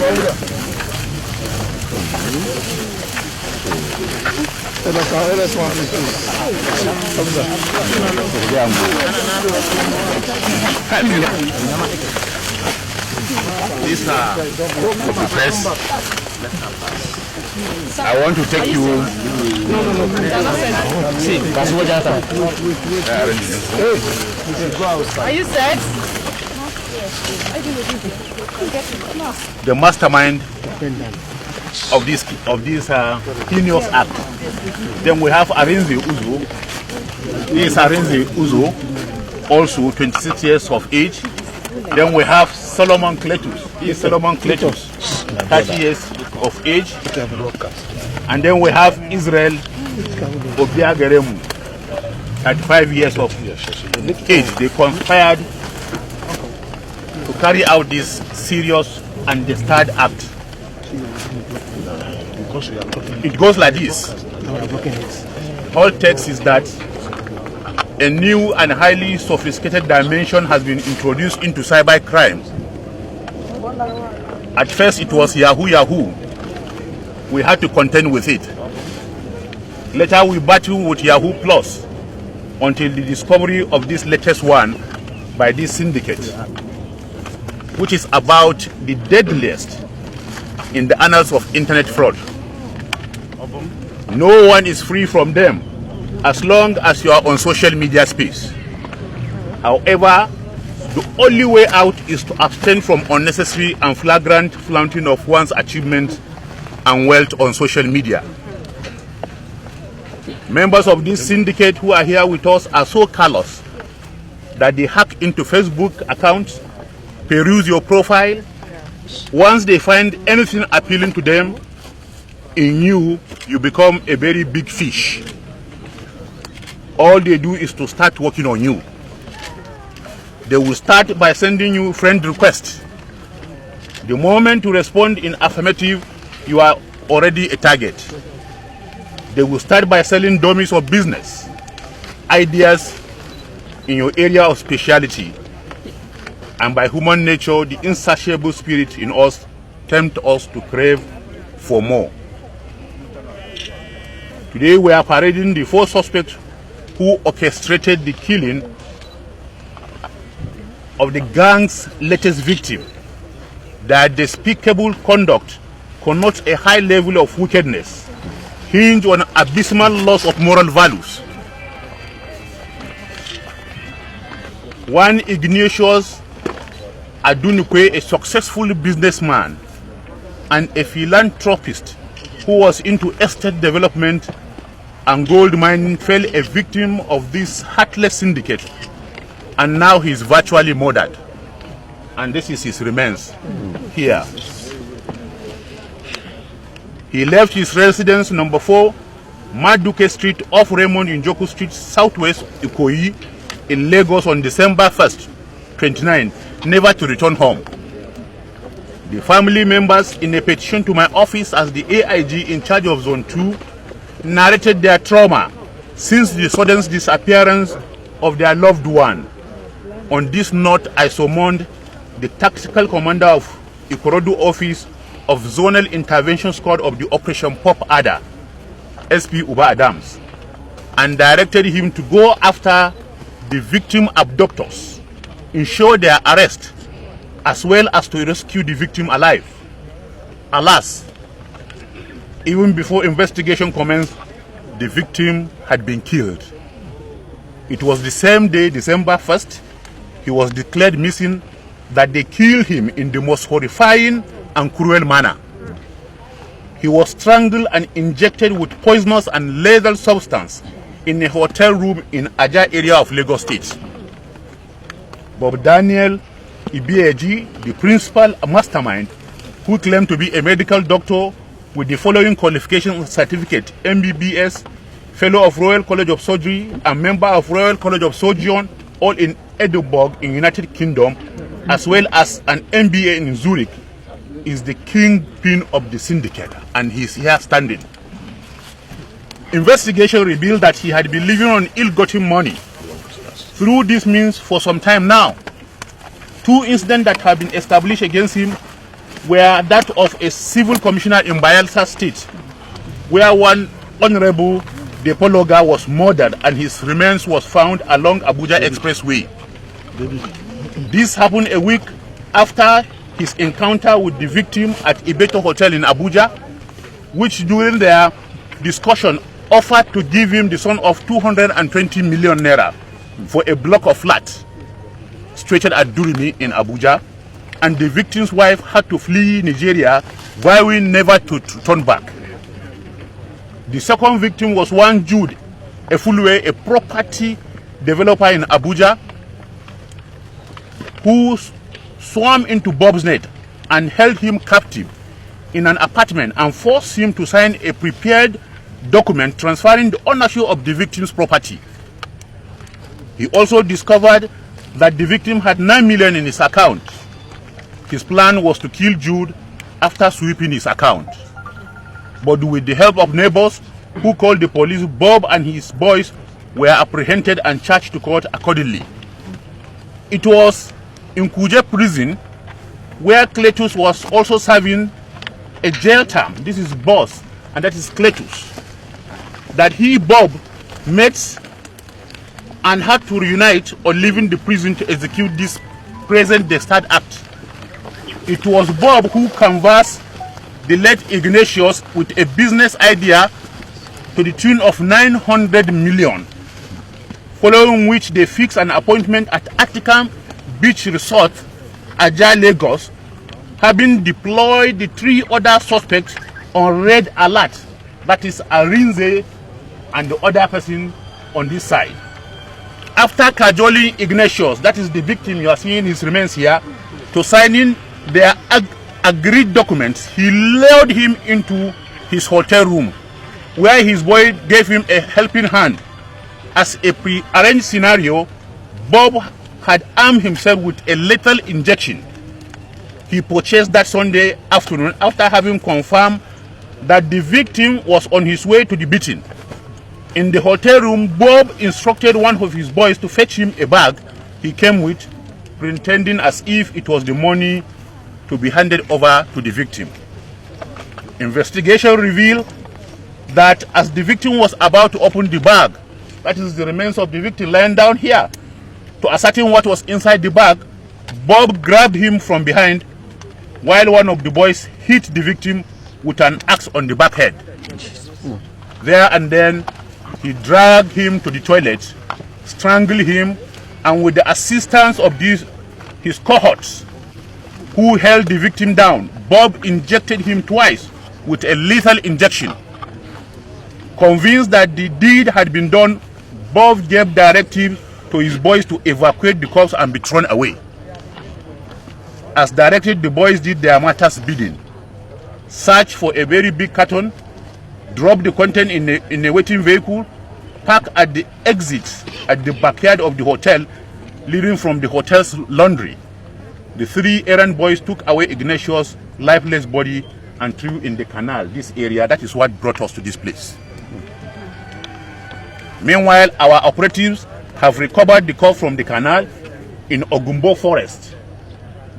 These are the press. I want to take you. See, are you set? The mastermind of this heinous act. Then we have Arinze Uzo. He is Arinze Uzo, also 26 years of age. Then we have Solomon Cletus. He is Solomon Cletus, 30 years of age. And then we have Israel Obiageremu, 35 years of age. They conspired to carry out this serious and disturbed act. It goes like this. All text is that a new and highly sophisticated dimension has been introduced into cyber crime. At first it was Yahoo. We had to contend with it. Later we battled with Yahoo Plus until the discovery of this latest one by this syndicate, which is about the deadliest in the annals of internet fraud. No one is free from them as long as you are on social media space. However, the only way out is to abstain from unnecessary and flagrant flaunting of one's achievements and wealth on social media. Members of this syndicate who are here with us are so callous that they hack into Facebook accounts, peruse your profile. Once they find anything appealing to them in you, you become a very big fish. All they do is to start working on you. They will start by sending you friend requests. The moment you respond in affirmative, you are already a target. They will start by selling dummies of business, ideas in your area of specialty, and by human nature, the insatiable spirit in us tempt us to crave for more. Today we are parading the 4 suspects who orchestrated the killing of the gang's latest victim. Their despicable conduct connotes a high level of wickedness, hinged on abysmal loss of moral values. One Ignatius Adunukwe, a successful businessman and a philanthropist who was into estate development and gold mining, fell a victim of this heartless syndicate, and now he is virtually murdered. And this is his remains here. He left his residence number 4, Maduke Street off Raymond Njoku Street, Southwest Ikoyi, in Lagos on December 1st, 29, never to return home. The family members, in a petition to my office as the AIG in charge of Zone 2, narrated their trauma since the sudden disappearance of their loved one. On this note, I summoned the tactical commander of Ikorodu office of Zonal Intervention Squad of the Operation Pop Adder, SP Uba Adams, and directed him to go after the victim abductors, ensure their arrest, as well as to rescue the victim alive. Alas, even before investigation commenced, the victim had been killed. It was the same day, December 1st, he was declared missing, that they killed him in the most horrifying and cruel manner. He was strangled and injected with poisonous and lethal substance in a hotel room in Aja area of Lagos State. Bob Daniel Ibieji, the principal mastermind, who claimed to be a medical doctor with the following qualification certificate: MBBS, Fellow of Royal College of Surgery, and member of Royal College of Surgeon, all in Edinburgh in United Kingdom, as well as an MBA in Zurich, is the kingpin of the syndicate, and he is here standing. Investigation revealed that he had been living on ill-gotten money through this means for some time now. 2 incidents that have been established against him were that of a civil commissioner in Bayelsa State, where one Honorable Depologa was murdered and his remains was found along Abuja Expressway. This happened a week after his encounter with the victim at Ibeto Hotel in Abuja, which during their discussion offered to give him the sum of 220 million naira for a block of flats situated at Durumi in Abuja, and the victim's wife had to flee Nigeria, vowing never to turn back. The second victim was one Jude Efulwe, a property developer in Abuja, who swam into Bob's net and held him captive in an apartment and forced him to sign a prepared document transferring the ownership of the victim's property. He also discovered that the victim had 9 million in his account. His plan was to kill Jude after sweeping his account. But with the help of neighbors who called the police, Bob and his boys were apprehended and charged to court accordingly. It was in Kuje prison where Cletus was also serving a jail term. This is boss, and that is Cletus. That he, Bob, met and had to reunite on leaving the prison to execute this present Destard Act. It was Bob who canvassed the late Ignatius with a business idea to the tune of 900 million, following which they fixed an appointment at Atikam Beach Resort, Ajah, Lagos, having deployed the 3 other suspects on red alert, that is Arinze and the other person on this side. After cajoling Ignatius, that is the victim you are seeing his remains here, to signing their agreed documents, he lured him into his hotel room, where his boy gave him a helping hand. As a pre-arranged scenario, Bob had armed himself with a lethal injection he purchased that Sunday afternoon after having confirmed that the victim was on his way to the beating. In the hotel room, Bob instructed one of his boys to fetch him a bag he came with, pretending as if it was the money to be handed over to the victim. Investigation revealed that as the victim was about to open the bag, that is the remains of the victim lying down here, to ascertain what was inside the bag, Bob grabbed him from behind while one of the boys hit the victim with an axe on the back head. There and then, he dragged him to the toilet, strangled him, and with the assistance of his cohorts who held the victim down, Bob injected him twice with a lethal injection. Convinced that the deed had been done, Bob gave directives to his boys to evacuate the corpse and be thrown away. As directed, the boys did their master's bidding. Searched for a very big carton, dropped the content in a waiting vehicle, parked at the exit at the backyard of the hotel, leading from the hotel's laundry. The 3 errand boys took away Ignatius' lifeless body and threw in the canal, this area. That is what brought us to this place. Meanwhile, our operatives have recovered the corpse from the canal in Ogumbo Forest.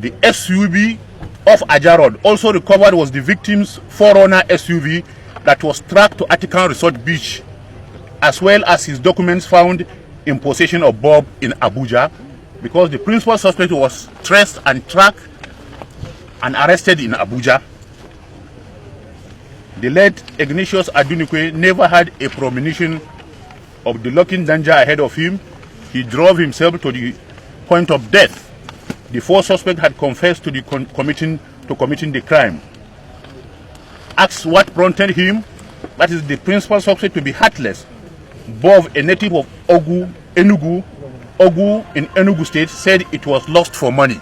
The SUV of Ajah Road also recovered was the victim's 4Runner SUV that was tracked to Atikam Resort Beach, as well as his documents found in possession of Bob in Abuja, because the principal suspect was traced and tracked and arrested in Abuja. The late Ignatius Adunikwe never had a premonition of the lurking danger ahead of him. He drove himself to the point of death. The 4 suspects had confessed to committing the crime. Asked what prompted him, that is the principal suspect, to be heartless, Bob, a native of Ogu in Enugu State, said it was lost for money.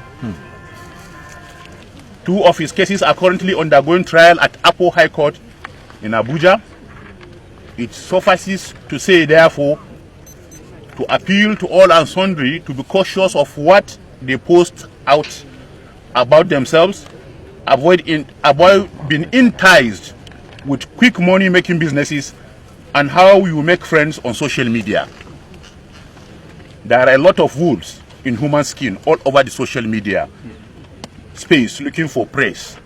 2 of his cases are currently undergoing trial at Apo High Court in Abuja. It suffices to say, therefore, to appeal to all and sundry to be cautious of what they post out about themselves, avoid being enticed with quick money making businesses, and how we will make friends on social media. There are a lot of wolves in human skin all over the social media space looking for praise.